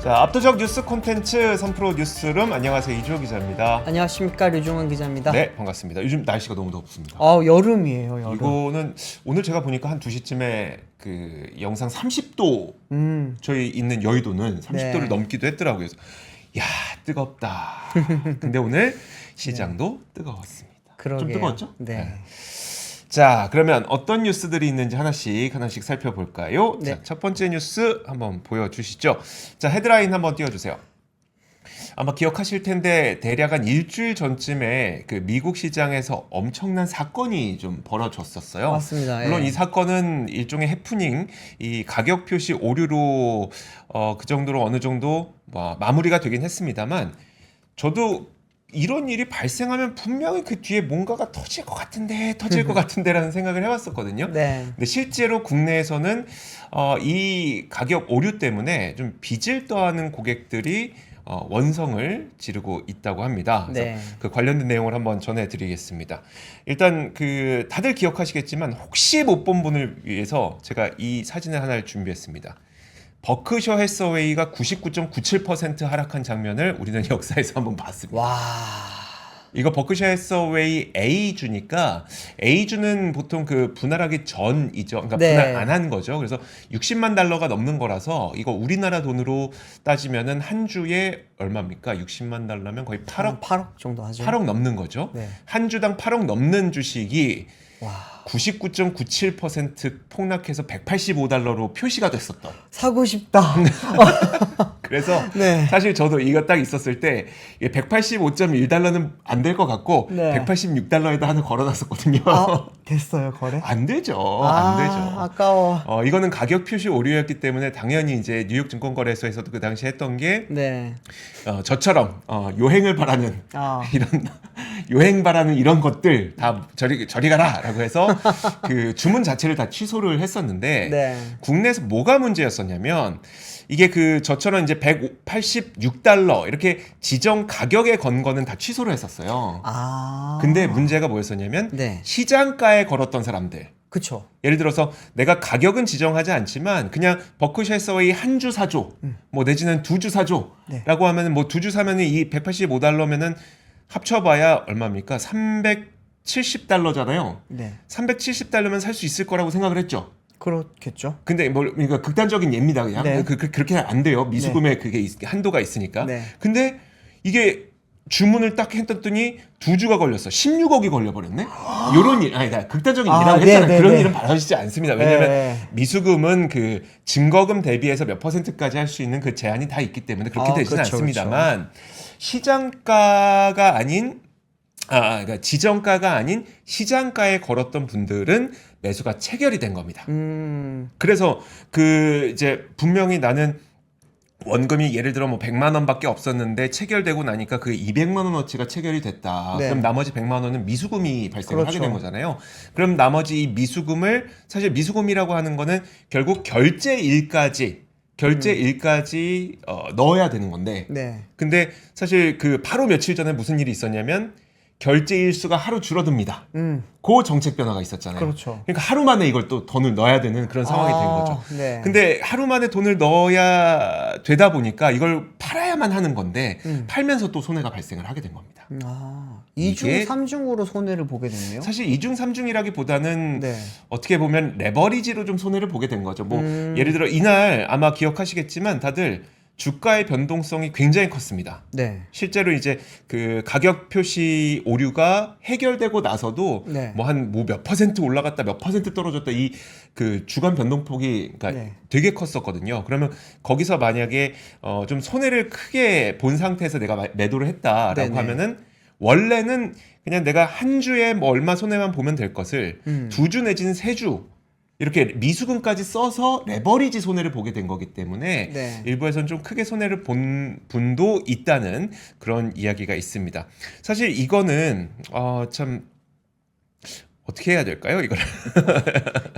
자, 압도적 뉴스 콘텐츠 3프로 뉴스룸, 안녕하세요, 이주호 기자입니다. 안녕하십니까, 류종원 기자입니다. 네, 반갑습니다. 요즘 날씨가 너무 덥습니다. 여름이에요, 여름. 이거는 오늘 제가 보니까 한 2시쯤에 그 영상 30도, 저희 있는 여의도는 30도를 네. 넘기도 했더라고요. 그래서 야, 뜨겁다. 근데 오늘 시장도 뜨거웠습니다. 그러게요. 좀 뜨거웠죠? 네. 자, 그러면 어떤 뉴스들이 있는지 하나씩 살펴볼까요? 네. 자, 첫 번째 뉴스 한번 보여주시죠. 자, 헤드라인 한번 띄워주세요. 아마 기억하실 텐데 대략 한 일주일 전쯤에 그 미국 시장에서 엄청난 사건이 좀 벌어졌었어요. 맞습니다. 물론 예. 이 사건은 일종의 해프닝, 이 가격 표시 오류로 그 정도로 어느 정도 마무리가 되긴 했습니다만, 저도 이런 일이 발생하면 분명히 그 뒤에 뭔가가 터질 것 같은데라는 생각을 해왔었거든요. 네. 근데 실제로 국내에서는 이 가격 오류 때문에 좀 빚을 떠하는 고객들이 원성을 지르고 있다고 합니다. 그래서 네. 그 관련된 내용을 한번 전해드리겠습니다. 일단 그 다들 기억하시겠지만 혹시 못 본 분을 위해서 제가 이 사진을 하나를 준비했습니다. 버크셔 해서웨이가 99.97% 하락한 장면을 우리는 역사에서 한번 봤습니다. 와. 이거 버크셔 해서웨이 A주니까, A주는 보통 그 분할하기 전이죠. 그러니까 네. 분할 안 한 거죠. 그래서 60만 달러가 넘는 거라서 이거 우리나라 돈으로 따지면은 한 주에 얼마입니까? 60만 달러면 거의 8억 8억 정도 하죠. 8억 넘는 거죠. 네. 한 주당 8억 넘는 주식이 와. 99.97% 폭락해서 185달러로 표시가 됐었던. 사고 싶다. 그래서 네. 사실 저도 이거 딱 있었을 때 185.1달러는 안 될 것 같고 네. 186달러에다 하나 걸어놨었거든요. 됐어요, 거래? 안 되죠. 안 되죠. 아까워. 이거는 가격 표시 오류였기 때문에 당연히 이제 뉴욕 증권거래소에서도 그 당시 했던 게 네. 저처럼 요행을 바라는 이런 요행 바라는 이런 것들 다 저리 가라라고 해서 그 주문 자체를 다 취소를 했었는데, 네. 국내에서 뭐가 문제였었냐면 이게 그 저처럼 이제 186달러 이렇게 지정 가격에 건 거는 다 취소를 했었어요. 근데 문제가 뭐였었냐면 네. 시장가에 걸었던 사람들. 그쵸. 예를 들어서 내가 가격은 지정하지 않지만 그냥 버크셔 해서웨이 한 주 사줘, 뭐 내지는 두 주 사줘라고 네. 하면은 뭐 두 주 사면은 이 185달러면은 합쳐봐야 얼마입니까? 370달러잖아요. 네. 370달러면 살 수 있을 거라고 생각을 했죠. 그렇겠죠. 근데 그러니까 극단적인 예입니다. 그냥 네. 그렇게 안 돼요. 미수금에 그게 한도가 있으니까. 네. 근데 이게 주문을 딱 했더니 두 주가 걸렸어. 16억이 걸려버렸네. 요런 일, 극단적인 일이라고 했잖아요. 네, 그런 네. 일은 바라시지 않습니다. 왜냐하면 네. 미수금은 그 증거금 대비해서 몇 %까지 할 수 있는 그 제한이 다 있기 때문에 그렇게 되지는 그렇죠, 않습니다만, 시장가가 아닌 그러니까 지정가가 아닌 시장가에 걸었던 분들은 매수가 체결이 된 겁니다. 그래서 그 이제 분명히 나는 원금이 예를 들어 뭐 100만 원밖에 없었는데 체결되고 나니까 그 200만 원어치가 체결이 됐다. 네. 그럼 나머지 100만 원은 미수금이 발생을 하게 그렇죠. 된 거잖아요. 그럼 나머지 이 미수금을, 사실 미수금이라고 하는 거는 결국 결제일까지 넣어야 되는 건데, 네. 근데 사실 그 바로 며칠 전에 무슨 일이 있었냐면 결제 일수가 하루 줄어듭니다. 그 정책 변화가 있었잖아요. 그렇죠. 그러니까 하루 만에 이걸 또 돈을 넣어야 되는 그런 상황이 된 거죠. 네. 근데 하루 만에 돈을 넣어야 되다 보니까 이걸 팔아야만 하는 건데 팔면서 또 손해가 발생을 하게 된 겁니다. 이중, 삼중으로 손해를 보게 됐네요. 사실 이중 삼중이라기보다는 네. 어떻게 보면 레버리지로 좀 손해를 보게 된 거죠. 뭐 예를 들어 이날 아마 기억하시겠지만 다들 주가의 변동성이 굉장히 컸습니다. 네. 실제로 이제 그 가격 표시 오류가 해결되고 나서도 네. 뭐 한 몇 퍼센트 올라갔다 몇 퍼센트 떨어졌다, 이 그 주간 변동폭이 그러니까 네. 되게 컸었거든요. 그러면 거기서 만약에 좀 손해를 크게 본 상태에서 내가 매도를 했다라고 네네. 하면은 원래는 그냥 내가 한 주에 뭐 얼마 손해만 보면 될 것을 두 주 내지는 세 주 이렇게 미수금까지 써서 레버리지 손해를 보게 된 거기 때문에 네. 일부에서는 좀 크게 손해를 본 분도 있다는 그런 이야기가 있습니다. 사실 이거는 참 어떻게 해야 될까요, 이걸?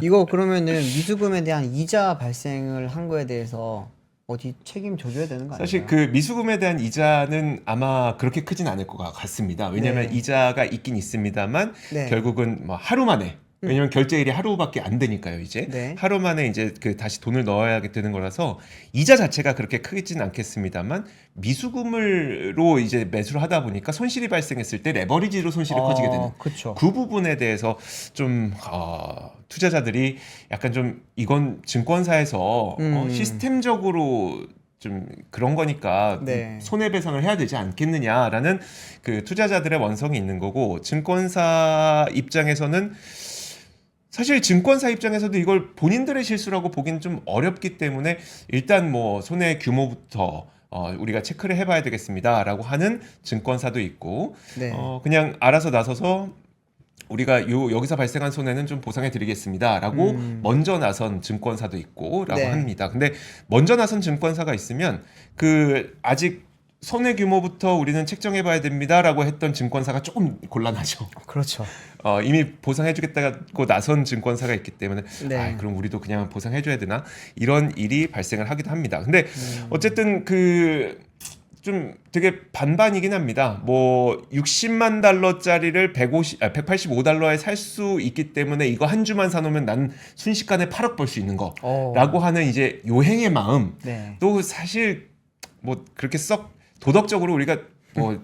이거 그러면은 미수금에 대한 이자 발생을 한 거에 대해서 어디 책임져줘야 되는 거 아닌가요? 사실 그 미수금에 대한 이자는 아마 그렇게 크진 않을 것 같습니다. 왜냐하면 네. 이자가 있긴 있습니다만 네. 결국은 뭐 하루 만에 왜냐면 결제일이 하루밖에 안 되니까요, 이제. 네. 하루 만에 이제 그 다시 돈을 넣어야 되는 거라서 이자 자체가 그렇게 크지는 않겠습니다만 미수금으로 이제 매수를 하다 보니까 손실이 발생했을 때 레버리지로 손실이 커지게 되는 그렇죠. 그 부분에 대해서 좀 투자자들이 약간 좀 이건 증권사에서 시스템적으로 좀 그런 거니까 네. 손해배상을 해야 되지 않겠느냐라는 그 투자자들의 원성이 있는 거고 증권사 입장에서는 사실 증권사 입장에서도 이걸 본인들의 실수라고 보기는 좀 어렵기 때문에 일단 뭐 손해 규모부터 우리가 체크를 해봐야 되겠습니다라고 하는 증권사도 있고 네. 그냥 알아서 나서서 우리가 여기서 발생한 손해는 좀 보상해 드리겠습니다라고 먼저 나선 증권사도 있고라고 네. 합니다. 근데 먼저 나선 증권사가 있으면 그 아직 손해 규모부터 우리는 책정해 봐야 됩니다라고 했던 증권사가 조금 곤란하죠. 그렇죠. 이미 보상해 주겠다고 나선 증권사가 있기 때문에 네. 그럼 우리도 그냥 보상해 줘야 되나 이런 일이 발생을 하기도 합니다. 근데 어쨌든 좀 되게 반반이긴 합니다. 뭐 60만 달러짜리를 185달러에 살 수 있기 때문에 이거 한 주만 사놓으면 난 순식간에 8억 벌 수 있는 거라고 하는 이제 요행의 마음. 네. 또 사실 뭐 그렇게 썩 도덕적으로 우리가 뭐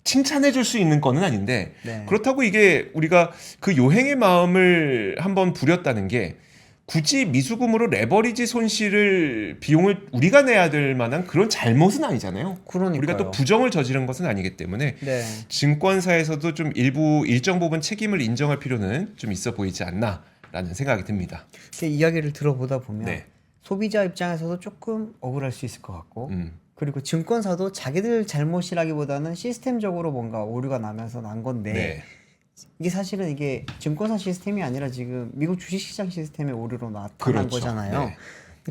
칭찬해 줄 수 있는 거는 아닌데 네. 그렇다고 이게 우리가 그 요행의 마음을 한번 부렸다는 게 굳이 미수금으로 레버리지 손실을 비용을 우리가 내야 될 만한 그런 잘못은 아니잖아요. 그러니까요. 우리가 또 부정을 저지른 것은 아니기 때문에 네. 증권사에서도 좀 일정 부분 책임을 인정할 필요는 좀 있어 보이지 않나라는 생각이 듭니다. 이야기를 들어보다 보면 네. 소비자 입장에서도 조금 억울할 수 있을 것 같고 그리고 증권사도 자기들 잘못이라기보다는 시스템적으로 뭔가 오류가 나면서 난 건데 네. 이게 사실은 이게 증권사 시스템이 아니라 지금 미국 주식시장 시스템의 오류로 나타난 그렇죠. 거잖아요. 네.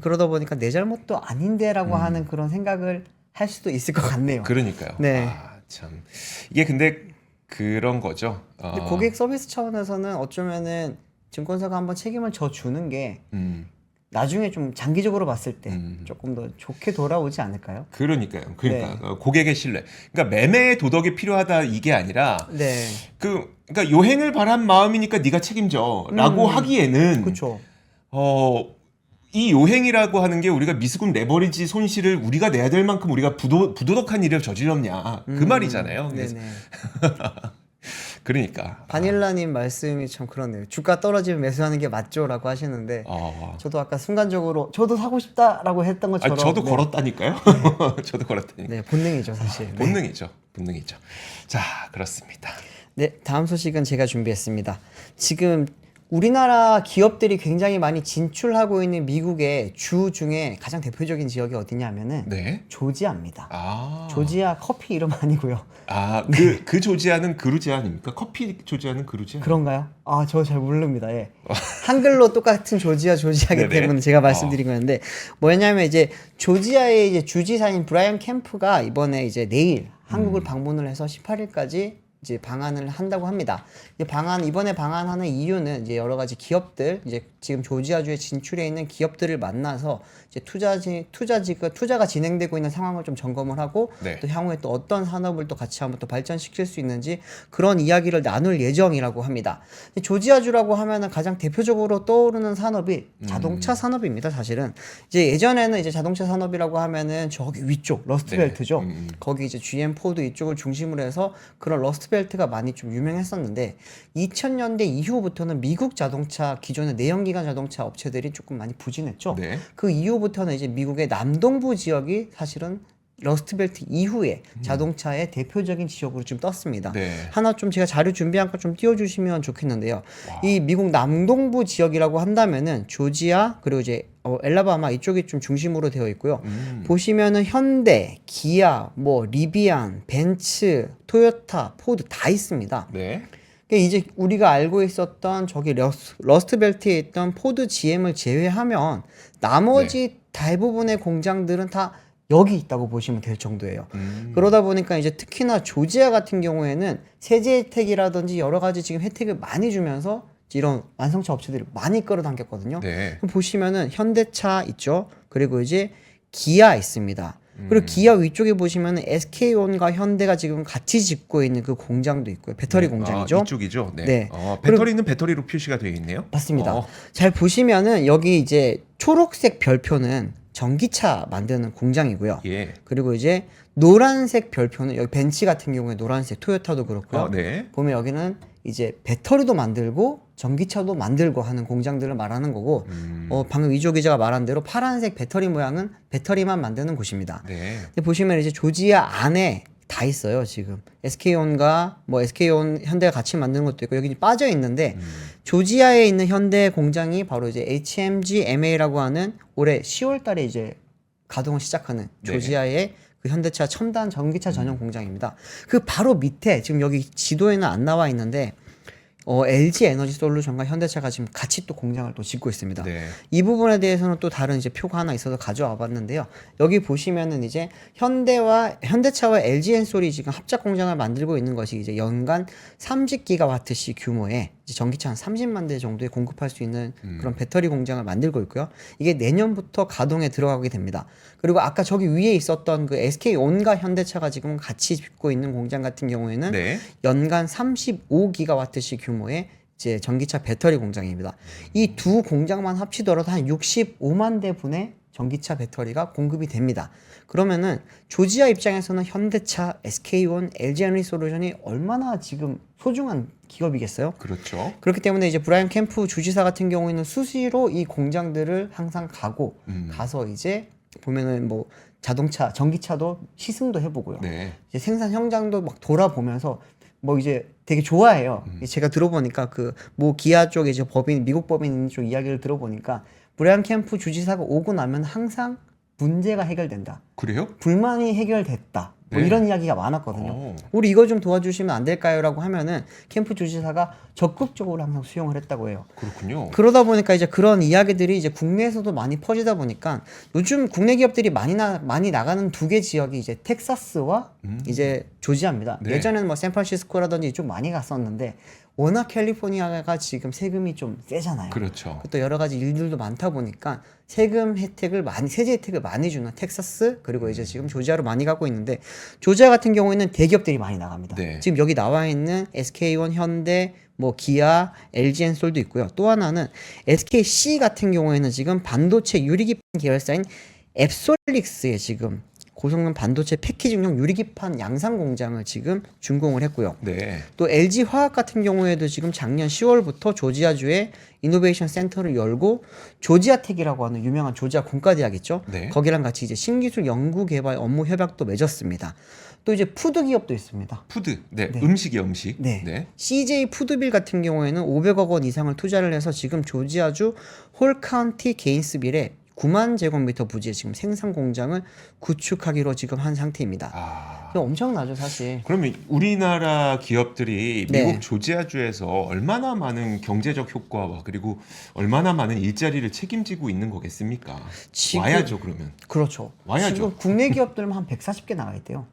그러다 보니까 내 잘못도 아닌데라고 하는 그런 생각을 할 수도 있을 것 같네요. 그러니까요. 네. 참 이게 근데 그런 거죠. 근데 고객 서비스 차원에서는 어쩌면은 증권사가 한번 책임을 져주는 게 나중에 좀 장기적으로 봤을 때 조금 더 좋게 돌아오지 않을까요? 그러니까 네. 고객의 신뢰. 그러니까 매매의 도덕이 필요하다 이게 아니라 네. 그러니까 요행을 바란 마음이니까 네가 책임져라고 하기에는 그렇죠. 이 요행이라고 하는 게 우리가 미수금 레버리지 손실을 우리가 내야 될 만큼 우리가 부도덕한 일을 저질렀냐 그 말이잖아요. 그래서 네네. 그러니까 바닐라님 말씀이 참 그렇네요. 주가 떨어지면 매수하는 게 맞죠라고 하시는데 저도 아까 순간적으로 저도 사고 싶다라고 했던 것처럼 저도 네. 걸었다니까요. 저도 걸었다니까. 네, 본능이죠 사실. 네. 본능이죠. 자, 그렇습니다. 네, 다음 소식은 제가 준비했습니다. 지금 우리나라 기업들이 굉장히 많이 진출하고 있는 미국의 주 중에 가장 대표적인 지역이 어디냐면은 네. 조지아입니다. 조지아 커피 이름 아니고요. 그 조지아는 그루지아 아닙니까? 커피 조지아는 그루지아. 그런가요? 저 잘 모릅니다. 예. 한글로 똑같은 조지아이기 네네. 때문에 제가 말씀드린 거였는데 뭐냐면 이제 조지아의 이제 주지사인 브라이언 캠프가 이번에 이제 내일 한국을 방문을 해서 18일까지 이제 방한을 한다고 합니다. 이번에 방한하는 이유는 이제 여러 가지 기업들, 이제 지금 조지아주에 진출해 있는 기업들을 만나서 이제 투자가 진행되고 있는 상황을 좀 점검을 하고 네. 또 향후에 또 어떤 산업을 또 같이 한번 또 발전시킬 수 있는지 그런 이야기를 나눌 예정이라고 합니다. 조지아주라고 하면은 가장 대표적으로 떠오르는 산업이 자동차 산업입니다. 사실은 이제 예전에는 이제 자동차 산업이라고 하면은 저기 위쪽 러스트벨트죠. 거기 이제 GM, 포드 이쪽을 중심으로 해서 그런 러스트벨트가 많이 좀 유명했었는데 2000년대 이후부터는 미국 자동차 기존의 내연기관 자동차 업체들이 조금 많이 부진했죠. 네. 그 이후부터는 이제 미국의 남동부 지역이 사실은 러스트벨트 이후에 자동차의 대표적인 지역으로 좀 떴습니다. 네. 하나 좀 제가 자료 준비한 거 좀 띄워주시면 좋겠는데요. 이 미국 남동부 지역이라고 한다면은 조지아 그리고 이제 엘라바마 이쪽이 좀 중심으로 되어 있고요. 보시면은 현대, 기아, 뭐 리비안, 벤츠, 토요타, 포드 다 있습니다. 네. 이제 우리가 알고 있었던 저기 러스트벨트에 있던 포드 GM을 제외하면 나머지 대부분의 공장들은 다 여기 있다고 보시면 될 정도예요. 그러다 보니까 이제 특히나 조지아 같은 경우에는 세제 혜택이라든지 여러 가지 지금 혜택을 많이 주면서 이런 완성차 업체들이 많이 끌어당겼거든요. 네. 그럼 보시면은 현대차 있죠. 그리고 이제 기아 있습니다. 그리고 기아 위쪽에 보시면 SK온과 현대가 지금 같이 짓고 있는 그 공장도 있고요. 배터리 네. 공장이죠. 이쪽이죠. 네. 네. 배터리는 배터리로 표시가 되어 있네요. 맞습니다. 잘 보시면은 여기 이제 초록색 별표는 전기차 만드는 공장이고요. 예. 그리고 이제 노란색 별표는 여기 벤츠 같은 경우에 노란색 토요타도 그렇고요. 네. 보면 여기는 이제 배터리도 만들고 전기차도 만들고 하는 공장들을 말하는 거고 방금 이조 기자가 말한 대로 파란색 배터리 모양은 배터리만 만드는 곳입니다. 네. 근데 보시면 이제 조지아 안에 다 있어요. 지금 SK온과 뭐 SK온 현대가 같이 만드는 것도 있고 여기 빠져 있는데 조지아에 있는 현대 공장이 바로 이제 HMG MA라고 하는 올해 10월달에 이제 가동을 시작하는 네. 조지아의 그 현대차 첨단 전기차 전용 공장입니다. 그 바로 밑에 지금 여기 지도에는 안 나와 있는데 LG 에너지 솔루션과 현대차가 지금 같이 또 공장을 또 짓고 있습니다. 네. 이 부분에 대해서는 또 다른 이제 표가 하나 있어서 가져와 봤는데요. 여기 보시면은 이제 현대차와 LG 엔솔이 지금 합작 공장을 만들고 있는 것이 이제 연간 30기가와트씩 규모의 이제 전기차 한 30만 대 정도에 공급할 수 있는 그런 배터리 공장을 만들고 있고요. 이게 내년부터 가동에 들어가게 됩니다. 그리고 아까 저기 위에 있었던 그 SK온과 현대차가 지금 같이 짓고 있는 공장 같은 경우에는 네. 연간 35기가와트씩 규모의 이제 전기차 배터리 공장입니다. 이 두 공장만 합치더라도 한 65만 대 분의 전기차 배터리가 공급이 됩니다. 그러면은 조지아 입장에서는 현대차, SK온, LG 에너지솔루션이 얼마나 지금 소중한 기업이겠어요? 그렇죠. 그렇기 때문에 이제 브라이언 캠프 주지사 같은 경우에는 수시로 이 공장들을 항상 가서 이제 보면은 뭐 자동차, 전기차도 시승도 해보고요. 네. 이제 생산 현장도 막 돌아보면서 뭐 이제 되게 좋아해요. 제가 들어보니까 그 뭐 기아 쪽에 이제 미국 법인 있는 쪽 이야기를 들어보니까 브라이언 캠프 주지사가 오고 나면 항상 문제가 해결된다. 그래요? 불만이 해결됐다. 뭐 네. 이런 이야기가 많았거든요. 오. 우리 이거 좀 도와주시면 안 될까요? 라고 하면은 캠프 주지사가 적극적으로 항상 수용을 했다고 해요. 그렇군요. 그러다 보니까 이제 그런 이야기들이 이제 국내에서도 많이 퍼지다 보니까 요즘 국내 기업들이 많이 나가는 두 개 지역이 이제 텍사스와 이제 조지아입니다. 네. 예전에는 뭐 샌프란시스코라든지 좀 많이 갔었는데 워낙 캘리포니아가 지금 세금이 좀 세잖아요. 그렇죠. 또 여러 가지 일들도 많다 보니까 세제 혜택을 많이 주는 텍사스 그리고 이제 지금 조지아로 많이 가고 있는데 조지아 같은 경우에는 대기업들이 많이 나갑니다. 네. 지금 여기 나와 있는 SK온, 현대, 뭐 기아, LG 엔솔도 있고요. 또 하나는 SKC 같은 경우에는 지금 반도체 유리기판 계열사인 앱솔릭스에 지금 고성능 반도체 패키징용 유리기판 양산 공장을 지금 준공을 했고요. 네. 또 LG 화학 같은 경우에도 지금 작년 10월부터 조지아주에 이노베이션 센터를 열고 조지아텍이라고 하는 유명한 조지아 공과대학 있죠. 네. 거기랑 같이 이제 신기술 연구 개발 업무 협약도 맺었습니다. 또 이제 푸드 기업도 있습니다. 푸드. 네. 네. 음식이요, 음식. 네. CJ 푸드빌 같은 경우에는 500억 원 이상을 투자를 해서 지금 조지아주 홀카운티 게인스빌에 9만 제곱미터 부지에 지금 생산 공장을 구축하기로 지금 한 상태입니다. 이거 엄청나죠, 사실. 그러면 우리나라 기업들이 네. 미국 조지아주에서 얼마나 많은 경제적 효과와 그리고 얼마나 많은 일자리를 책임지고 있는 거겠습니까? 지금- 와야죠, 그러면. 그렇죠. 와야죠. 지금 국내 기업들만 한 140개 나가 있대요.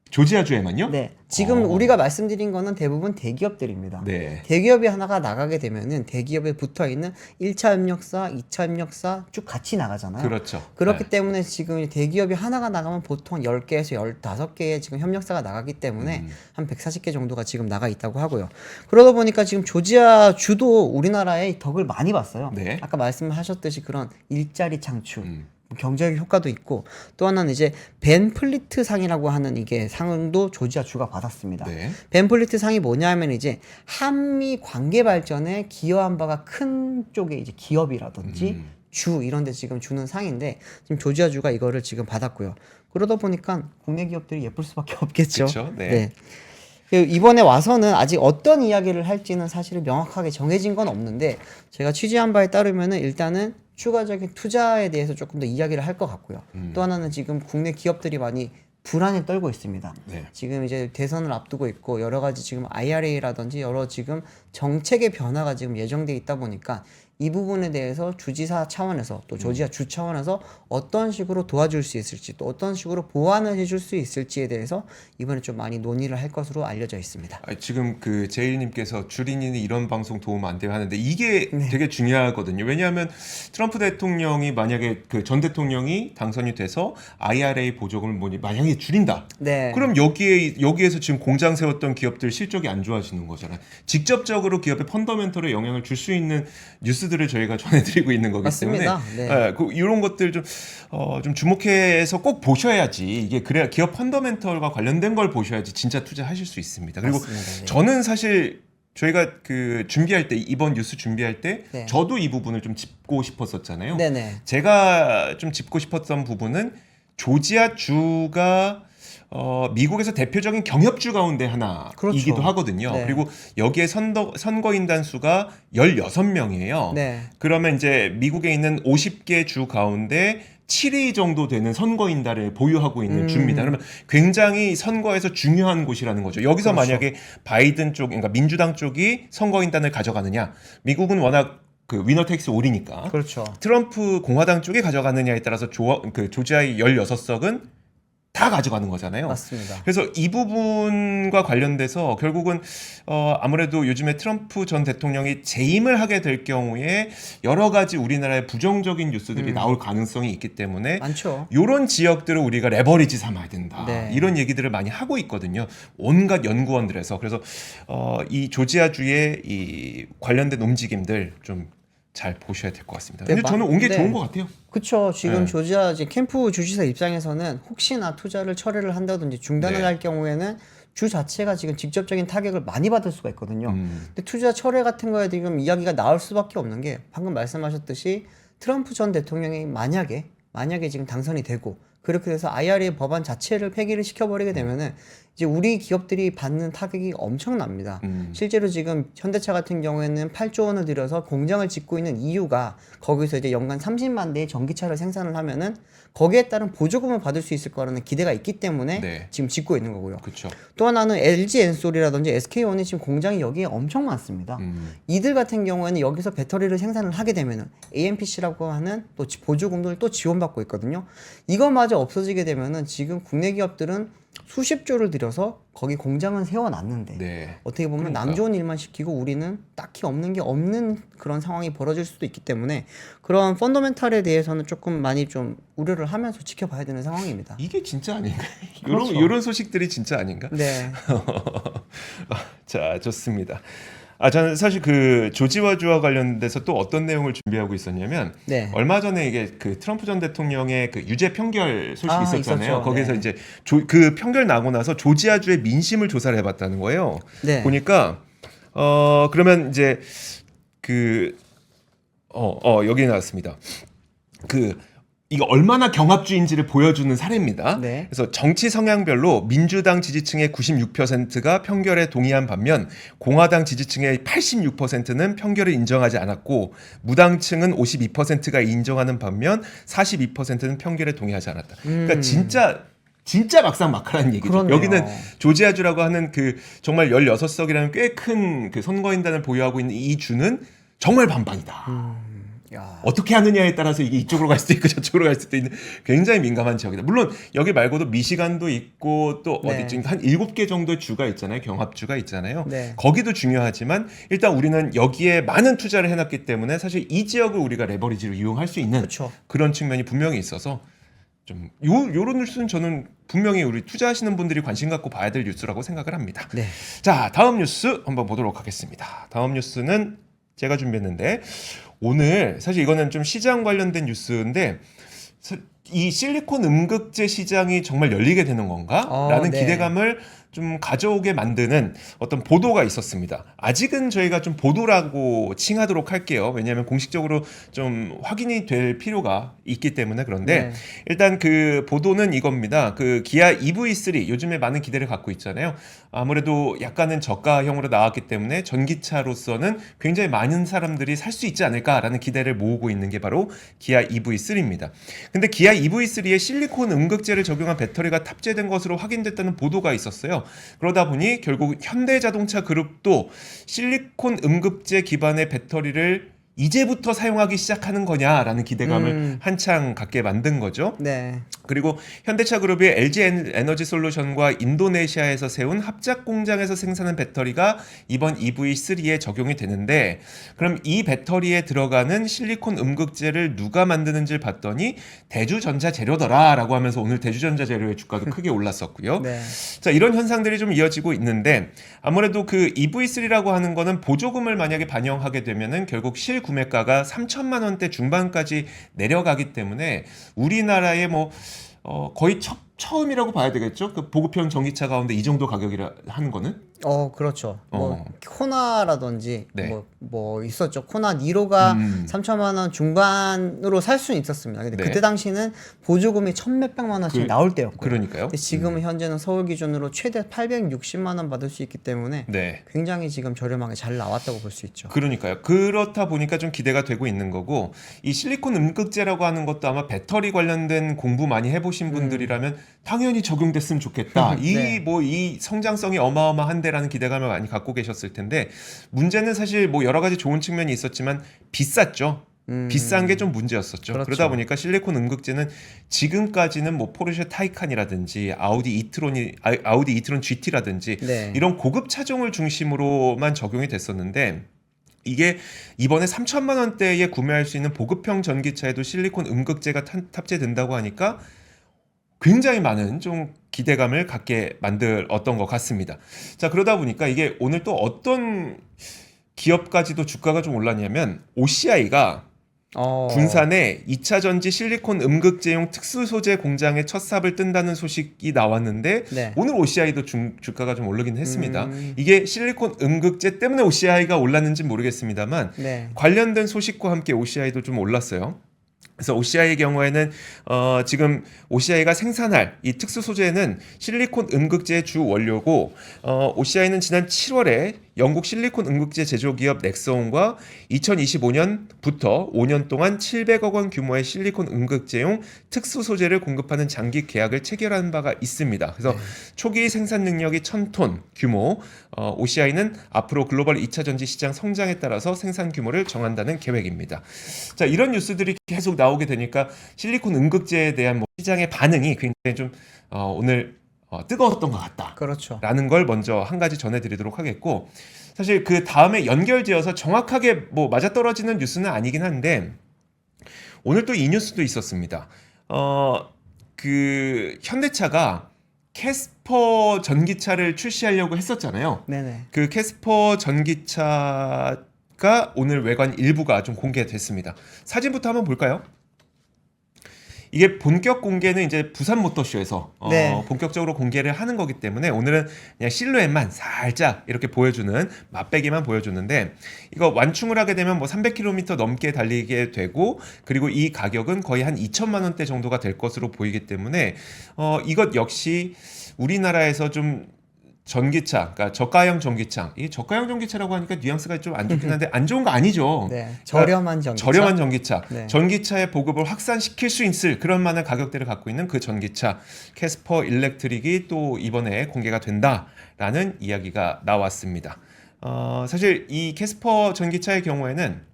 조지아주에만요? 네. 지금 우리가 말씀드린 거는 대부분 대기업들입니다. 네. 대기업이 하나가 나가게 되면은 대기업에 붙어 있는 1차 협력사, 2차 협력사 쭉 같이 나가잖아요. 그렇죠. 그렇기 네. 때문에 지금 대기업이 하나가 나가면 보통 10개에서 15개의 지금 협력사가 나가기 때문에 한 140개 정도가 지금 나가 있다고 하고요. 그러다 보니까 지금 조지아 주도 우리나라의 덕을 많이 봤어요. 네. 아까 말씀하셨듯이 그런 일자리 창출, 경제적 효과도 있고 또 하나는 이제 벤 플리트 상이라고 하는 이게 상도 조지아 주가 받았습니다. 네. 벤 플리트 상이 뭐냐면 이제 한미 관계 발전에 기여한 바가 큰 쪽의 이제 기업이라든지 주 이런 데 지금 주는 상인데 지금 조지아 주가 이거를 지금 받았고요. 그러다 보니까 국내 기업들이 예쁠 수밖에 없겠죠. 그쵸? 네. 이번에 와서는 아직 어떤 이야기를 할지는 사실 명확하게 정해진 건 없는데 제가 취재한 바에 따르면은 일단은 추가적인 투자에 대해서 조금 더 이야기를 할 것 같고요. 또 하나는 지금 국내 기업들이 많이 불안에 떨고 있습니다. 네. 지금 이제 대선을 앞두고 있고 여러 가지 지금 IRA라든지 여러 지금 정책의 변화가 지금 예정돼 있다 보니까 이 부분에 대해서 주지사 차원에서 또 조지아 주 차원에서 어떤 식으로 도와줄 수 있을지 또 어떤 식으로 보완을 해줄 수 있을지에 대해서 이번에 좀 많이 논의를 할 것으로 알려져 있습니다. 지금 그 제일님께서 주린이는 이런 방송 도움 안 돼요 하는데 이게 되게 중요하거든요. 왜냐하면 트럼프 대통령이 만약에 그 전 대통령이 당선이 돼서 IRA 보조금을 만약에 줄인다. 네. 그럼 여기에서 지금 공장 세웠던 기업들 실적이 안 좋아지는 거잖아요. 직접적으로 기업의 펀더멘털에 영향을 줄 수 있는 뉴스들을 저희가 전해드리고 있는 거기 맞습니다. 때문에 이런 것들 좀 주목해서 꼭 보셔야지 이게 그래야 기업 펀더멘털과 관련된 걸 보셔야지 진짜 투자하실 수 있습니다. 그리고 맞습니다. 네. 저는 사실 저희가 그 준비할 때 이번 뉴스 준비할 때 네. 저도 이 부분을 좀 짚고 싶었었잖아요. 네네. 제가 좀 짚고 싶었던 부분은 조지아 주가 미국에서 대표적인 경협주 가운데 하나이기도 그렇죠. 하거든요. 네. 그리고 여기에 선거인단 수가 16명이에요. 네. 그러면 이제 미국에 있는 50개 주 가운데 7위 정도 되는 선거인단을 보유하고 있는 주입니다. 그러면 굉장히 선거에서 중요한 곳이라는 거죠. 여기서 그렇죠. 만약에 바이든 쪽, 그러니까 민주당 쪽이 선거인단을 가져가느냐, 미국은 워낙 그 위너 텍스 올이니까 그렇죠. 트럼프 공화당 쪽이 가져가느냐에 따라서 조지아의 16석은 다 가져가는 거잖아요. 맞습니다. 그래서 이 부분과 관련돼서 결국은 아무래도 요즘에 트럼프 전 대통령이 재임을 하게 될 경우에 여러 가지 우리나라의 부정적인 뉴스들이 나올 가능성이 있기 때문에 많죠. 이런 지역들을 우리가 레버리지 삼아야 된다. 네. 이런 얘기들을 많이 하고 있거든요. 온갖 연구원들에서. 그래서 이 조지아주의 이 관련된 움직임들 좀 잘 보셔야 될 것 같습니다. 근데 네, 저는 온 게 네. 좋은 것 같아요. 그쵸. 지금 네. 조지아 이제 캠프 주지사 입장에서는 혹시나 투자를 철회를 한다든지 중단을 네. 할 경우에는 주 자체가 지금 직접적인 타격을 많이 받을 수가 있거든요. 근데 투자 철회 같은 거에 지금 이야기가 나올 수밖에 없는 게 방금 말씀하셨듯이 트럼프 전 대통령이 만약에 지금 당선이 되고 그렇게 돼서 IRA 법안 자체를 폐기를 시켜버리게 되면은 이제 우리 기업들이 받는 타격이 엄청납니다. 실제로 지금 현대차 같은 경우에는 8조 원을 들여서 공장을 짓고 있는 이유가 거기서 이제 연간 30만 대의 전기차를 생산을 하면은 거기에 따른 보조금을 받을 수 있을 거라는 기대가 있기 때문에 네. 지금 짓고 있는 거고요. 그렇죠. 또 하나는 LG 엔솔이라든지 SK온이 지금 공장이 여기에 엄청 많습니다. 이들 같은 경우에는 여기서 배터리를 생산을 하게 되면은 AMPC라고 하는 또 보조금을 또 지원받고 있거든요. 이거마저 없어지게 되면은 지금 국내 기업들은 수십조를 들여서 거기 공장은 세워놨는데 네. 어떻게 보면 그러니까. 남 좋은 일만 시키고 우리는 딱히 없는 게 없는 그런 상황이 벌어질 수도 있기 때문에 그런 펀더멘탈에 대해서는 조금 많이 좀 우려를 하면서 지켜봐야 되는 상황입니다. 이게 진짜 아닌가? 그렇죠. 이런 소식들이 진짜 아닌가? 네. 자, 좋습니다. 저는 사실 그 조지아주와 관련돼서 또 어떤 내용을 준비하고 있었냐면 네. 얼마 전에 이게 그 트럼프 전 대통령의 그 유죄 판결 소식이 있었잖아요. 있었죠. 거기서 네. 이제 그 판결 나고 나서 조지아주의 민심을 조사를 해봤다는 거예요. 네. 보니까 그러면 이제 여기 나왔습니다. 이거 얼마나 경합주의인지를 보여주는 사례입니다. 네. 그래서 정치 성향별로 민주당 지지층의 96%가 편결에 동의한 반면 공화당 지지층의 86%는 편결을 인정하지 않았고 무당층은 52%가 인정하는 반면 42%는 편결에 동의하지 않았다. 그러니까 진짜 막상막하라는 얘기죠. 그렇네요. 여기는 조지아주라고 하는 그 정말 16석이라는 꽤 큰 그 선거인단을 보유하고 있는 이 주는 정말 반반이다. 야. 어떻게 하느냐에 따라서 이게 이쪽으로 갈 수도 있고 저쪽으로 갈 수도 있는 굉장히 민감한 지역이다. 물론 여기 말고도 미시간도 있고 또 네. 어디쯤 한 7개 정도의 주가 있잖아요. 경합주가 있잖아요. 네. 거기도 중요하지만 일단 우리는 여기에 많은 투자를 해놨기 때문에 사실 이 지역을 우리가 레버리지로 이용할 수 있는 그렇죠. 그런 측면이 분명히 있어서 좀 요런 뉴스는 저는 분명히 우리 투자하시는 분들이 관심 갖고 봐야 될 뉴스라고 생각을 합니다. 네. 자, 다음 뉴스 한번 보도록 하겠습니다. 다음 뉴스는 제가 준비했는데 오늘 사실 이거는 좀 시장 관련된 뉴스인데 이 실리콘 음극재 시장이 정말 열리게 되는 건가? 라는 네. 기대감을 좀 가져오게 만드는 어떤 보도가 있었습니다. 아직은 저희가 좀 보도라고 칭하도록 할게요. 왜냐하면 공식적으로 좀 확인이 될 필요가 있기 때문에 그런데 네. 일단 그 보도는 이겁니다. 그 기아 EV3 요즘에 많은 기대를 갖고 있잖아요. 아무래도 약간은 저가형으로 나왔기 때문에 전기차로서는 굉장히 많은 사람들이 살 수 있지 않을까라는 기대를 모으고 있는 게 바로 기아 EV3입니다. 근데 기아 EV3에 실리콘 음극재를 적용한 배터리가 탑재된 것으로 확인됐다는 보도가 있었어요. 그러다 보니 결국 현대자동차 그룹도 실리콘 음극재 기반의 배터리를 이제부터 사용하기 시작하는 거냐라는 기대감을 한창 갖게 만든 거죠. 네. 그리고 현대차 그룹이 LG 에너지 솔루션과 인도네시아에서 세운 합작 공장에서 생산한 배터리가 이번 EV3에 적용이 되는데, 그럼 이 배터리에 들어가는 실리콘 음극재를 누가 만드는지를 봤더니 대주전자 재료더라라고 하면서 오늘 대주전자 재료의 주가도 크게 올랐었고요. 네. 자, 이런 현상들이 좀 이어지고 있는데, 아무래도 그 EV3라고 하는 거는 보조금을 만약에 반영하게 되면은 결국 실구매가가 3천만 원대 중반까지 내려가기 때문에 우리나라의 뭐 거의 처음이라고 봐야 되겠죠? 그 보급형 전기차 가운데 이 정도 가격이라 하는 거는? 그렇죠. 뭐 코나라든지 네. 뭐 있었죠. 코나 니로가 3천만 원 중반으로 살 수는 있었습니다. 근데 네. 그때 당시는 보조금이 천 몇백만 원씩 나올 때였고요. 그러니까요. 근데 지금은 현재는 서울 기준으로 최대 860만 원 받을 수 있기 때문에 네. 굉장히 지금 저렴하게 잘 나왔다고 볼 수 있죠. 그러니까요. 그렇다 보니까 좀 기대가 되고 있는 거고, 이 실리콘 음극재라고 하는 것도 아마 배터리 관련된 공부 많이 해보신 분들이라면 당연히 적용됐으면 좋겠다. 네. 이 성장성이 어마어마한데라는 기대감을 많이 갖고 계셨을 텐데, 문제는 사실 뭐 여러 가지 좋은 측면이 있었지만 비쌌죠. 비싼 게 좀 문제였었죠. 그렇죠. 그러다 보니까 실리콘 음극재는 지금까지는 뭐 포르쉐 타이칸이라든지 아우디 이트론 GT라든지 네. 이런 고급 차종을 중심으로만 적용이 됐었는데, 이게 이번에 3천만 원대에 구매할 수 있는 보급형 전기차에도 실리콘 음극재가 탑재된다고 하니까 굉장히 많은 좀 기대감을 갖게 만들었던 것 같습니다. 자, 그러다 보니까 이게 오늘 또 어떤 기업까지도 주가가 좀 올랐냐면, OCI가 군산에 2차 전지 실리콘 음극재용 특수 소재 공장에 첫 삽을 뜬다는 소식이 나왔는데, 네. 오늘 OCI도 주가가 좀 오르긴 했습니다. 이게 실리콘 음극재 때문에 OCI가 올랐는지 모르겠습니다만 네. 관련된 소식과 함께 OCI도 좀 올랐어요. 그래서 OCI의 경우에는 지금 OCI가 생산할 이 특수 소재는 실리콘 음극재의 주 원료고, OCI는 지난 7월에 영국 실리콘 음극재 제조기업 넥스온과 2025년부터 5년 동안 700억 원 규모의 실리콘 음극재용 특수 소재를 공급하는 장기 계약을 체결한 바가 있습니다. 그래서 초기 생산 능력이 1000톤 규모, OCI는 앞으로 글로벌 2차 전지 시장 성장에 따라서 생산 규모를 정한다는 계획입니다. 자, 이런 뉴스들이 계속 나오게 되니까 실리콘 음극재에 대한 뭐 시장의 반응이 굉장히 좀 오늘 뜨거웠던 것 같다. 그렇죠. 라는 걸 먼저 한 가지 전해드리도록 하겠고, 사실 그 다음에 연결지어서 정확하게 뭐 맞아떨어지는 뉴스는 아니긴 한데, 오늘 또 이 뉴스도 있었습니다. 그 현대차가 캐스퍼 전기차를 출시하려고 했었잖아요. 네네. 그 캐스퍼 전기차가 오늘 외관 일부가 좀 공개됐습니다. 사진부터 한번 볼까요? 이게 본격 공개는 이제 부산 모터쇼에서 네. 본격적으로 공개를 하는 거기 때문에 오늘은 그냥 실루엣만 살짝 이렇게 보여주는, 맛배기만 보여주는데, 이거 완충을 하게 되면 뭐 300km 넘게 달리게 되고, 그리고 이 가격은 거의 한 2천만 원대 정도가 될 것으로 보이기 때문에 이것 역시 우리나라에서 좀 전기차, 그러니까 저가형 전기차. 이 저가형 전기차라고 하니까 뉘앙스가 좀 안 좋긴 한데 안 좋은 거 아니죠. 네. 저렴한 전기차. 저렴한 전기차. 네. 전기차의 보급을 확산시킬 수 있을 그런 만한 가격대를 갖고 있는 그 전기차 캐스퍼 일렉트릭이 또 이번에 공개가 된다라는 이야기가 나왔습니다. 사실 이 캐스퍼 전기차의 경우에는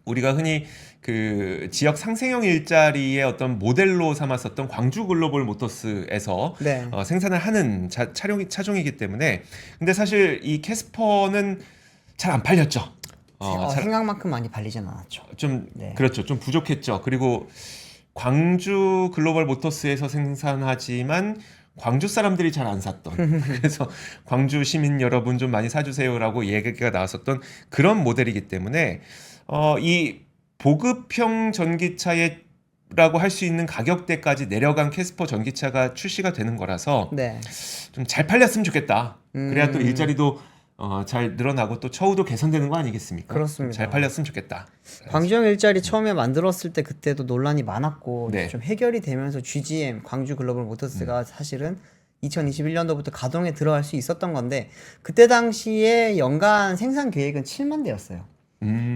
우리가 흔히 그 지역 상생형 일자리의 어떤 모델로 삼았었던 광주 글로벌 모터스에서 네. 생산을 하는 차종이기 때문에, 근데 사실 이 캐스퍼는 잘 안 팔렸죠. 생각만큼 많이 팔리진 않았죠. 좀 네. 그렇죠. 좀 부족했죠. 그리고 광주 글로벌 모터스에서 생산하지만 광주 사람들이 잘 안 샀던, 그래서 광주 시민 여러분 좀 많이 사주세요라고 얘기가 나왔었던 그런 모델이기 때문에 이 보급형 전기차라고 할 수 있는 가격대까지 내려간 캐스퍼 전기차가 출시가 되는 거라서 네. 좀 잘 팔렸으면 좋겠다. 그래야 또 일자리도 잘 늘어나고 또 처우도 개선되는 거 아니겠습니까? 그렇습니다. 잘 팔렸으면 좋겠다. 광주형 일자리 처음에 만들었을 때 그때도 논란이 많았고 네. 좀 해결이 되면서 GGM 광주 글로벌 모터스가 사실은 2021년도부터 가동에 들어갈 수 있었던 건데, 그때 당시에 연간 생산 계획은 7만 대였어요.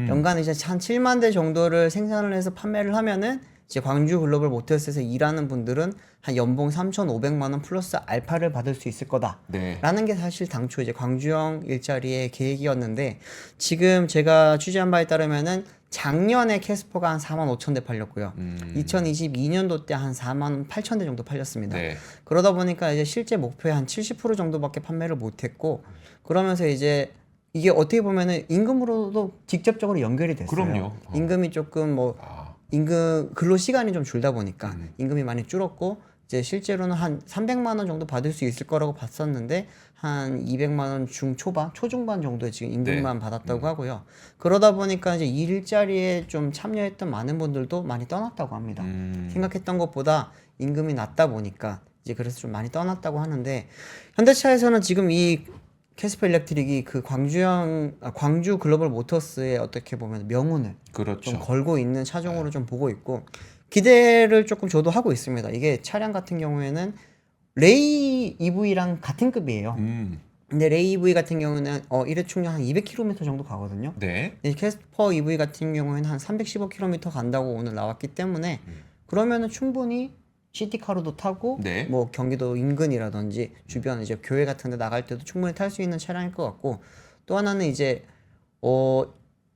연간 이제 한 7만 대 정도를 생산을 해서 판매를 하면은 이제 광주 글로벌 모터스에서 일하는 분들은 한 연봉 3,500만 원 플러스 알파를 받을 수 있을 거다. 네. 라는 게 사실 당초 이제 광주형 일자리의 계획이었는데 지금 제가 취재한 바에 따르면은 작년에 캐스퍼가 한 4만 5천 대 팔렸고요. 2022년도 때 한 4만 8천 대 정도 팔렸습니다. 네. 그러다 보니까 이제 실제 목표의 한 70% 정도밖에 판매를 못했고 그러면서 이제 이게 어떻게 보면은 임금으로도 직접적으로 연결이 됐어요. 그럼요. 임금이 조금 뭐 임금 근로 시간이 좀 줄다 보니까 임금이 많이 줄었고 이제 실제로는 한 300만 원 정도 받을 수 있을 거라고 봤었는데 한 200만 원 중초반, 초중반 정도의 지금 임금만 받았다고 하고요. 그러다 보니까 이제 이 일자리에 좀 참여했던 많은 분들도 많이 떠났다고 합니다. 생각했던 것보다 임금이 낮다 보니까 이제 그래서 좀 많이 떠났다고 하는데 현대차에서는 지금 이 캐스퍼 일렉트릭이 그 광주 글로벌 모터스에 어떻게 보면 명운을 그렇죠. 좀 걸고 있는 차종으로 좀 보고 있고 기대를 조금 저도 하고 있습니다. 이게 차량 같은 경우에는 레이 EV랑 같은 급이에요. 근데 레이 EV 같은 경우는 1회 충전 한 200km 정도 가거든요. 네. 근데 캐스퍼 EV 같은 경우에는 한 315km 간다고 오늘 나왔기 때문에 그러면은 충분히 시티카로도 타고 네. 뭐 경기도 인근이라든지 주변 이제 교회 같은 데 나갈 때도 충분히 탈 수 있는 차량일 것 같고 또 하나는 이제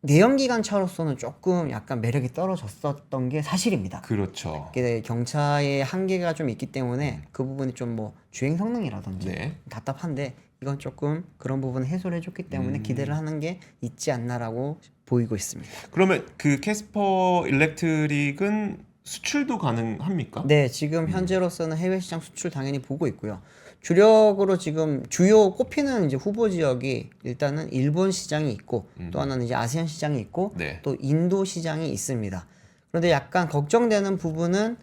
내연기관 차로서는 조금 약간 매력이 떨어졌었던 게 사실입니다. 그렇죠. 이게 경차의 한계가 좀 있기 때문에 그 부분이 좀 뭐 주행 성능이라든지 네. 답답한데 이건 조금 그런 부분을 해소를 해줬기 때문에 기대를 하는 게 있지 않나라고 보이고 있습니다. 그러면 그 캐스퍼 일렉트릭은 수출도 가능합니까? 네, 지금 현재로서는 해외 시장 수출 당연히 보고 있고요. 주력으로 지금 주요 꼽히는 이제 후보 지역이 일단은 일본 시장이 있고 또 하나는 이제 아세안 시장이 있고 네. 또 인도 시장이 있습니다. 그런데 약간 걱정되는 부분은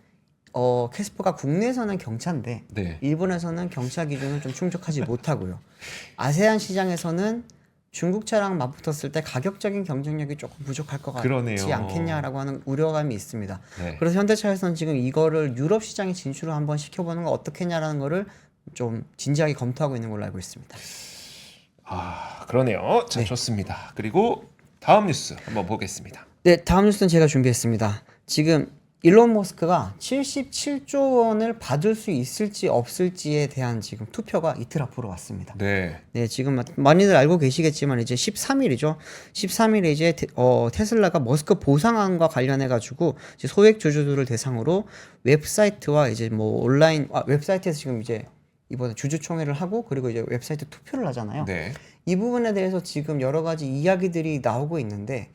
캐스퍼가 국내에서는 경차인데 네. 일본에서는 경차 기준을 좀 충족하지 못하고요. 아세안 시장에서는 중국 차랑 맞붙었을 때 가격적인 경쟁력이 조금 부족할 것 같지 그러네요. 않겠냐라고 하는 우려감이 있습니다. 네. 그래서 현대차에서는 지금 이거를 유럽 시장에 진출을 한번 시켜보는 거 어떻겠냐라는 거를 좀 진지하게 검토하고 있는 걸로 알고 있습니다. 그러네요. 자, 좋습니다. 그리고 다음 뉴스 한번 보겠습니다. 네, 다음 뉴스는 제가 준비했습니다. 지금 일론 머스크가 77조 원을 받을 수 있을지 없을지에 대한 지금 투표가 이틀 앞으로 왔습니다. 네. 네, 지금 많이들 알고 계시겠지만 이제 13일이죠. 13일에 이제 테슬라가 머스크 보상안과 관련해 가지고 소액 주주들을 대상으로 웹사이트와 이제 뭐 온라인 웹사이트에서 지금 이제 이번에 주주총회를 하고 그리고 이제 웹사이트 투표를 하잖아요. 네. 이 부분에 대해서 지금 여러 가지 이야기들이 나오고 있는데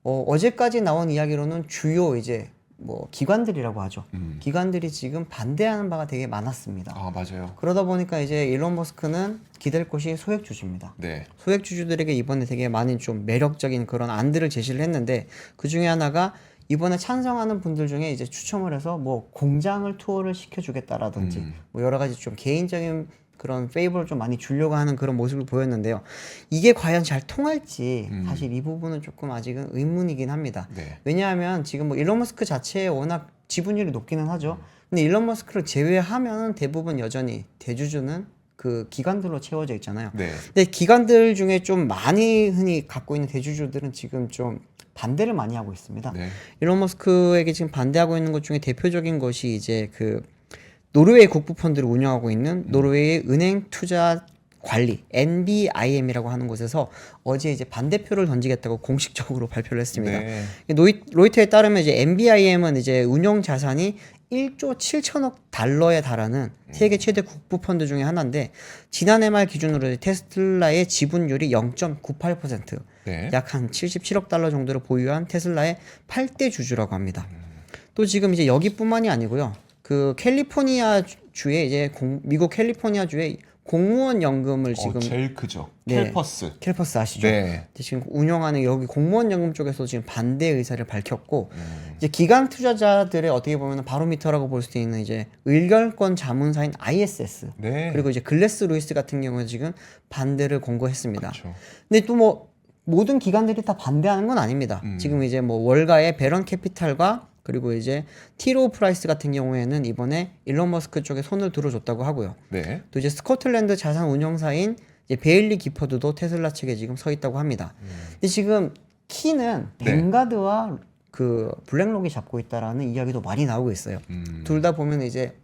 어제까지 나온 이야기로는 주요 이제 뭐 기관들이라고 하죠. 기관들이 지금 반대하는 바가 되게 많았습니다. 맞아요. 그러다 보니까 이제 일론 머스크는 기댈 곳이 소액 주주입니다. 네. 소액 주주들에게 이번에 되게 많은 좀 매력적인 그런 안들을 제시를 했는데 그 중에 하나가 이번에 찬성하는 분들 중에 이제 추첨을 해서 뭐 공장을 투어를 시켜주겠다라든지 뭐 여러 가지 좀 개인적인 그런 페이버를 좀 많이 주려고 하는 그런 모습을 보였는데요. 이게 과연 잘 통할지 사실 이 부분은 조금 아직은 의문이긴 합니다. 네. 왜냐하면 지금 뭐 일론 머스크 자체에 워낙 지분율이 높기는 하죠. 근데 일론 머스크를 제외하면 대부분 여전히 대주주는 그 기관들로 채워져 있잖아요. 네. 근데 기관들 중에 좀 많이 흔히 갖고 있는 대주주들은 지금 좀 반대를 많이 하고 있습니다. 네. 일론 머스크에게 지금 반대하고 있는 것 중에 대표적인 것이 이제 그 노르웨이 국부 펀드를 운영하고 있는 노르웨이 은행 투자 관리 NBIM이라고 하는 곳에서 어제 이제 반대표를 던지겠다고 공식적으로 발표를 했습니다. 네. 로이터에 따르면 이제 NBIM은 이제 운용 자산이 1조 7천억 달러에 달하는 세계 최대 국부 펀드 중에 하나인데 지난해 말 기준으로 테슬라의 지분율이 0.98%, 네. 약 한 77억 달러 정도를 보유한 테슬라의 8대 주주라고 합니다. 또 지금 이제 여기뿐만이 아니고요. 그 캘리포니아 주에 이제 미국 캘리포니아 주에 공무원 연금을 지금 제일 크죠. 네. 캘퍼스 아시죠? 네. 지금 운영하는 여기 공무원 연금 쪽에서 지금 반대 의사를 밝혔고 이제 기관 투자자들의 어떻게 보면 바로미터라고 볼 수도 있는 이제 의결권 자문사인 ISS 네. 그리고 이제 글래스 루이스 같은 경우에 지금 반대를 권고했습니다. 그렇죠. 근데 또 뭐 모든 기관들이 다 반대하는 건 아닙니다. 지금 이제 뭐 월가의 베런 캐피탈과 그리고 이제 티로 프라이스 같은 경우에는 이번에 일론 머스크 쪽에 손을 들어줬다고 하고요. 네. 또 이제 스코틀랜드 자산 운용사인 이제 베일리 기퍼드도 테슬라 측에 지금 서 있다고 합니다. 근데 지금 키는 네. 뱅가드와 그 블랙록이 잡고 있다라는 이야기도 많이 나오고 있어요. 둘 다 보면 이제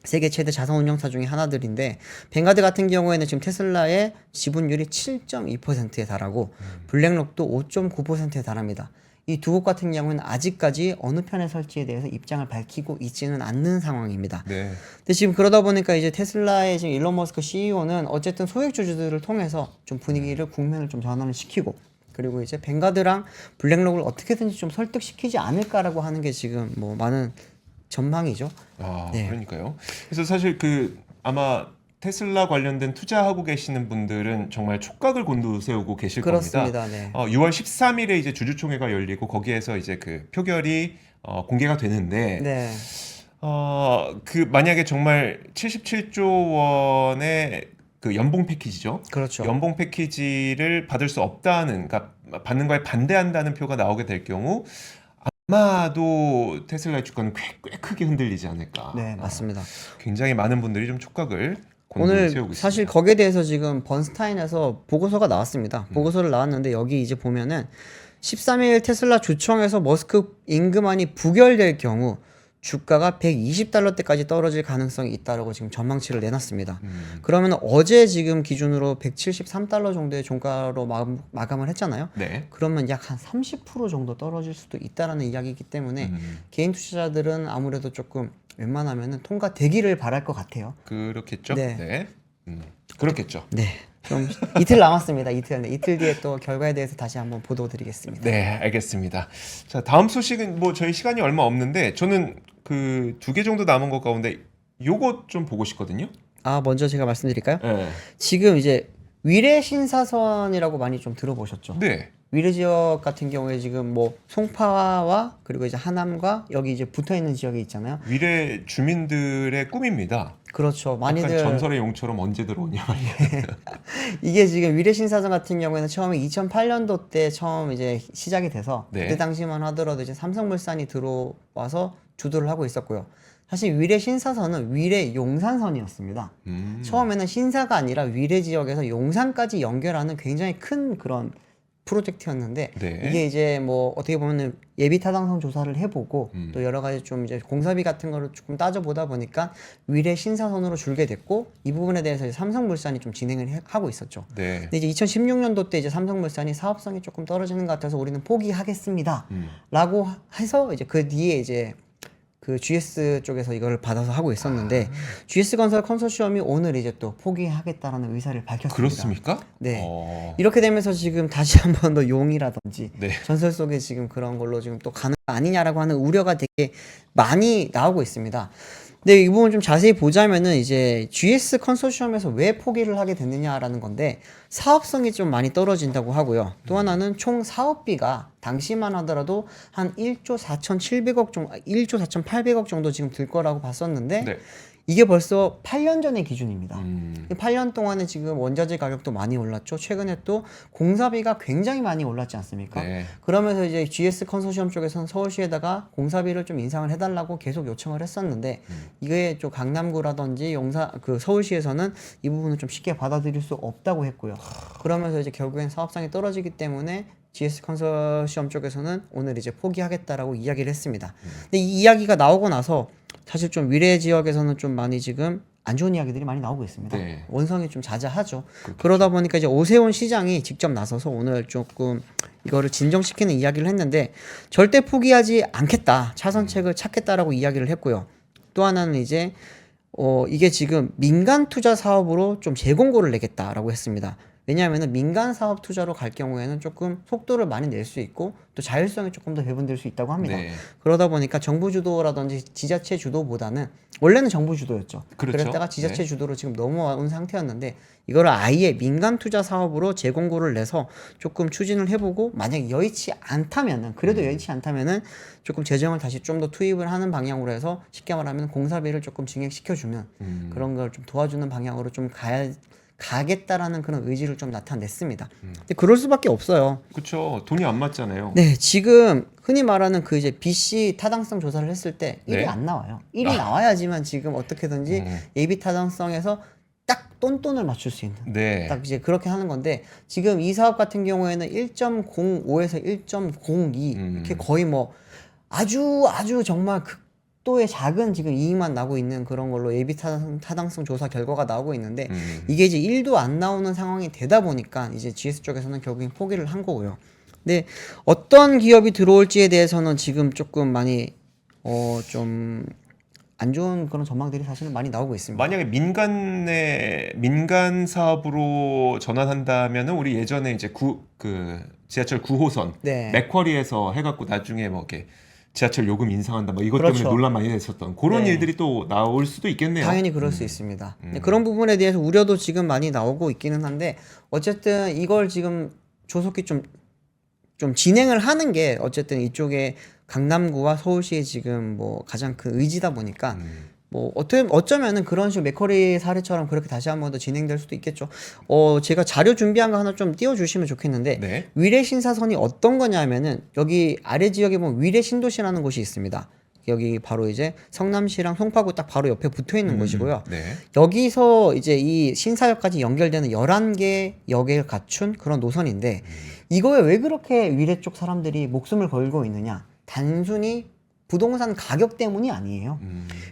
세계 최대 자산 운용사 중에 하나들인데 뱅가드 같은 경우에는 지금 테슬라의 지분율이 7.2%에 달하고 블랙록도 5.9%에 달합니다. 이 두 곳 같은 경우는 아직까지 어느 편에 설지에 대해서 입장을 밝히고 있지는 않는 상황입니다. 네. 근데 지금 그러다 보니까 이제 테슬라의 지금 일론 머스크 CEO는 어쨌든 소액주주들을 통해서 좀 분위기를 국면을 좀 전환을 시키고 그리고 이제 뱅가드랑 블랙록을 어떻게든지 좀 설득시키지 않을까라고 하는 게 지금 뭐 많은 전망이죠. 아, 네. 그러니까요. 그래서 사실 그 아마 테슬라 관련된 투자하고 계시는 분들은 정말 촉각을 곤두세우고 계실 그렇습니다. 겁니다. 네. 6월 13일에 이제 주주총회가 열리고 거기에서 이제 그 표결이 공개가 되는데 네. 그 만약에 정말 77조 원의 그 연봉 패키지죠. 그렇죠. 연봉 패키지를 받을 수 없다는, 그러니까 받는 거에 반대한다는 표가 나오게 될 경우 아마도 테슬라의 주가는 꽤 크게 흔들리지 않을까. 네, 맞습니다. 굉장히 많은 분들이 좀 촉각을 오늘 곤두세우고 사실 있습니다. 거기에 대해서 지금 번스타인에서 보고서가 나왔습니다. 보고서를 나왔는데 여기 이제 보면은 13일 테슬라 주총에서 머스크 임금안이 부결될 경우 주가가 120달러대까지 떨어질 가능성이 있다라고 지금 전망치를 내놨습니다. 그러면 어제 지금 기준으로 173달러 정도의 종가로 마감을 했잖아요. 네. 그러면 약 한 30% 정도 떨어질 수도 있다라는 이야기이기 때문에 개인 투자자들은 아무래도 조금 웬만하면은 통과되기를 바랄 것 같아요. 그렇겠죠. 네. 네. 그렇겠죠. 네. 좀 이틀 남았습니다. 이틀. 네. 이틀 뒤에 또 결과에 대해서 다시 한번 보도드리겠습니다. 네, 알겠습니다. 자, 다음 소식은 뭐 저희 시간이 얼마 없는데 저는 그 2개 정도 남은 것 가운데 요것 좀 보고 싶거든요. 아, 먼저 제가 말씀드릴까요? 네. 지금 이제 위례 신사선이라고 많이 좀 들어보셨죠? 네. 위례 지역 같은 경우에 지금 뭐 송파와 그리고 이제 하남과 여기 이제 붙어 있는 지역이 있잖아요. 위례 주민들의 꿈입니다. 그렇죠. 약간 많이들 전설의 용처럼 언제 들어오냐. 이게 지금 위례 신사선 같은 경우에는 처음에 2008년도 때 처음 이제 시작이 돼서 네. 그때 당시만 하더라도 이제 삼성물산이 들어와서 주도를 하고 있었고요. 사실 위례 신사선은 위례 용산선이었습니다. 처음에는 신사가 아니라 위례 지역에서 용산까지 연결하는 굉장히 큰 그런 프로젝트였는데 네. 이게 이제 뭐 어떻게 보면은 예비 타당성 조사를 해보고 또 여러 가지 좀 이제 공사비 같은 거를 조금 따져보다 보니까 위례 신사선으로 줄게 됐고 이 부분에 대해서 이제 삼성물산이 좀 진행을 하고 있었죠. 네. 근데 이제 2016년도 때 이제 삼성물산이 사업성이 조금 떨어지는 것 같아서 우리는 포기하겠습니다. 라고 해서 이제 그 뒤에 이제 그 GS 쪽에서 이걸 받아서 하고 있었는데 GS 건설 컨소시엄이 오늘 이제 또 포기하겠다라는 의사를 밝혔습니다. 그렇습니까? 네. 어. 이렇게 되면서 지금 다시 한 번 더 용이라든지 네. 전설 속에 지금 그런 걸로 지금 또 가는 거 아니냐라고 하는 우려가 되게 많이 나오고 있습니다. 근데 이 부분 좀 자세히 보자면은 이제 GS 컨소시엄에서 왜 포기를 하게 됐느냐라는 건데 사업성이 좀 많이 떨어진다고 하고요. 또 하나는 총 사업비가 당시만 하더라도 한 1조 4,700억 정도, 1조 4,800억 정도 지금 들 거라고 봤었는데 네. 이게 벌써 8년 전의 기준입니다. 음. 8년 동안에 지금 원자재 가격도 많이 올랐죠. 최근에 또 공사비가 굉장히 많이 올랐지 않습니까? 네. 그러면서 이제 GS 컨소시엄 쪽에서는 서울시에다가 공사비를 좀 인상을 해달라고 계속 요청을 했었는데 이게 좀 강남구라든지 서울시에서는 이 부분을 좀 쉽게 받아들일 수 없다고 했고요. 그러면서 이제 결국엔 사업성이 떨어지기 때문에 GS 컨소시엄 쪽에서는 오늘 이제 포기하겠다라고 이야기를 했습니다. 근데 이 이야기가 나오고 나서 사실 좀 위례 지역에서는 좀 많이 지금 안 좋은 이야기들이 많이 나오고 있습니다. 네. 원성이 좀 자자하죠. 그러다 보니까 이제 오세훈 시장이 직접 나서서 오늘 조금 이거를 진정시키는 이야기를 했는데 절대 포기하지 않겠다. 차선책을 찾겠다라고 이야기를 했고요. 또 하나는 이제 이게 지금 민간 투자 사업으로 좀 재공고를 내겠다라고 했습니다. 왜냐하면 민간 사업 투자로 갈 경우에는 조금 속도를 많이 낼 수 있고 또 자율성이 조금 더 배분될 수 있다고 합니다. 네. 그러다 보니까 정부 주도라든지 지자체 주도보다는 원래는 정부 주도였죠. 그렇죠. 그랬다가 지자체 네. 주도로 지금 넘어온 상태였는데 이거를 아예 민간 투자 사업으로 재공고를 내서 조금 추진을 해보고 만약 여의치 않다면은 그래도 여의치 않다면은 조금 재정을 다시 좀 더 투입을 하는 방향으로 해서 쉽게 말하면 공사비를 조금 증액시켜주는 그런 걸 좀 도와주는 방향으로 좀 가겠다라는 그런 의지를 좀 나타냈습니다. 근데 그럴 수밖에 없어요. 그렇죠. 돈이 안 맞잖아요. 네, 지금 흔히 말하는 그 이제 BC 타당성 조사를 했을 때 1이 네. 안 나와요. 1이 나와야지만 지금 어떻게든지 예비 타당성에서 딱 똔똔을 맞출 수 있는 네. 딱 이제 그렇게 하는 건데 지금 이 사업 같은 경우에는 1.05에서 1.02 이렇게 거의 뭐 아주 정말 극도의 작은 지금 이익만 나고 있는 그런 걸로 예비 타당성 조사 결과가 나오고 있는데 이게 이제 1도 안 나오는 상황이 되다 보니까 이제 GS 쪽에서는 결국엔 포기를 한 거고요. 근데 어떤 기업이 들어올지에 대해서는 지금 조금 많이 좀 안 좋은 그런 전망들이 사실은 많이 나오고 있습니다. 만약에 민간 사업으로 전환한다면은 우리 예전에 이제 그 지하철 9호선 네. 맥쿼리에서 해갖고 나중에 뭐 이렇게 지하철 요금 인상한다 뭐 이것 그렇죠. 때문에 논란 많이 됐었던 그런 네. 일들이 또 나올 수도 있겠네요. 당연히 그럴 수 있습니다. 그런 부분에 대해서 우려도 지금 많이 나오고 있기는 한데 어쨌든 이걸 지금 조속히 좀 진행을 하는 게 어쨌든 이쪽에 강남구와 서울시의 지금 뭐 가장 큰 의지다 보니까 뭐 어쩌면은 그런 식으로 맥커리 사례처럼 그렇게 다시 한 번 더 진행될 수도 있겠죠. 제가 자료 준비한 거 하나 좀 띄워주시면 좋겠는데 네. 위례 신사선이 어떤 거냐면은 여기 아래 지역에 보면 위례 신도시라는 곳이 있습니다. 여기 바로 이제 성남시랑 송파구 딱 바로 옆에 붙어 있는 곳이고요. 네. 여기서 이제 이 신사역까지 연결되는 11개 역을 갖춘 그런 노선인데 이거에 왜 그렇게 위례 쪽 사람들이 목숨을 걸고 있느냐? 단순히 부동산 가격 때문이 아니에요.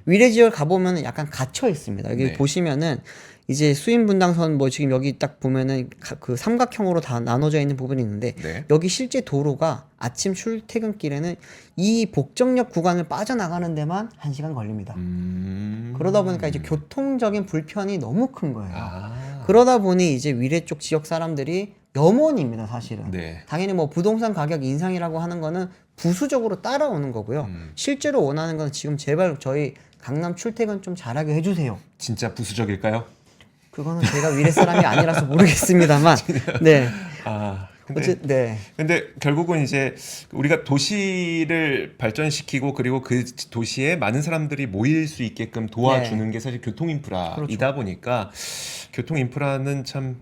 위례 지역 가보면 약간 갇혀 있습니다. 여기 네. 보시면은 이제 수인 분당선 뭐 지금 여기 딱 보면은 그 삼각형으로 다 나눠져 있는 부분이 있는데 네. 여기 실제 도로가 아침 출퇴근길에는 이 복정역 구간을 빠져나가는 데만 1시간 걸립니다. 그러다 보니까 이제 교통적인 불편이 너무 큰 거예요. 그러다 보니 이제 위례 쪽 지역 사람들이 염원입니다, 사실은. 네. 당연히 뭐 부동산 가격 인상이라고 하는 거는 부수적으로 따라오는 거고요. 실제로 원하는 건 지금 제발 저희 강남 출퇴근 좀 잘하게 해주세요. 진짜 부수적일까요? 그거는 제가 위례 사람이 아니라서 모르겠습니다만, 네. 근데 근데 결국은 이제 우리가 도시를 발전시키고 그리고 그 도시에 많은 사람들이 모일 수 있게끔 도와주는 게 사실 교통 인프라이다 보니까 교통 인프라는 참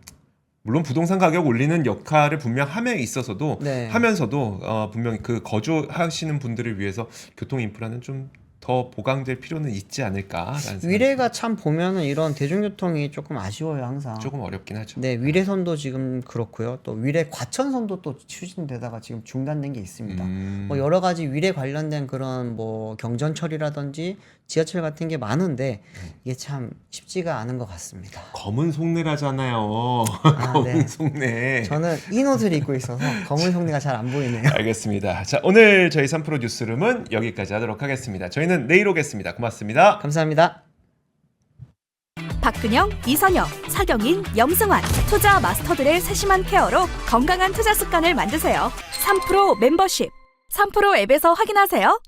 물론 부동산 가격 올리는 역할을 분명 함에 있어서도 하면서도 분명히 그 거주하시는 분들을 위해서 교통 인프라는 좀 더 보강될 필요는 있지 않을까라는 생각이 위례가 참 보면은 이런 대중교통이 조금 아쉬워요, 항상. 조금 어렵긴 하죠. 네, 위례선도 지금 그렇고요. 또 위례 과천선도 또 추진되다가 지금 중단된 게 있습니다. 뭐 여러 가지 위례 관련된 그런 뭐 경전 처리라든지 지하철 같은 게 많은데 이게 참 쉽지가 않은 것 같습니다. 검은 속내라잖아요. 검은 속내. 저는 흰 옷을 입고 있어서 검은 속내가 잘 안 보이네요. 알겠습니다. 자, 오늘 저희 3프로 뉴스룸은 여기까지 하도록 하겠습니다. 저희는 내일 오겠습니다. 고맙습니다. 감사합니다. 박근영, 이선영, 사경인, 염승환 투자 마스터들의 세심한 케어로 건강한 투자 습관을 만드세요. 3프로 멤버십 3프로 앱에서 확인하세요.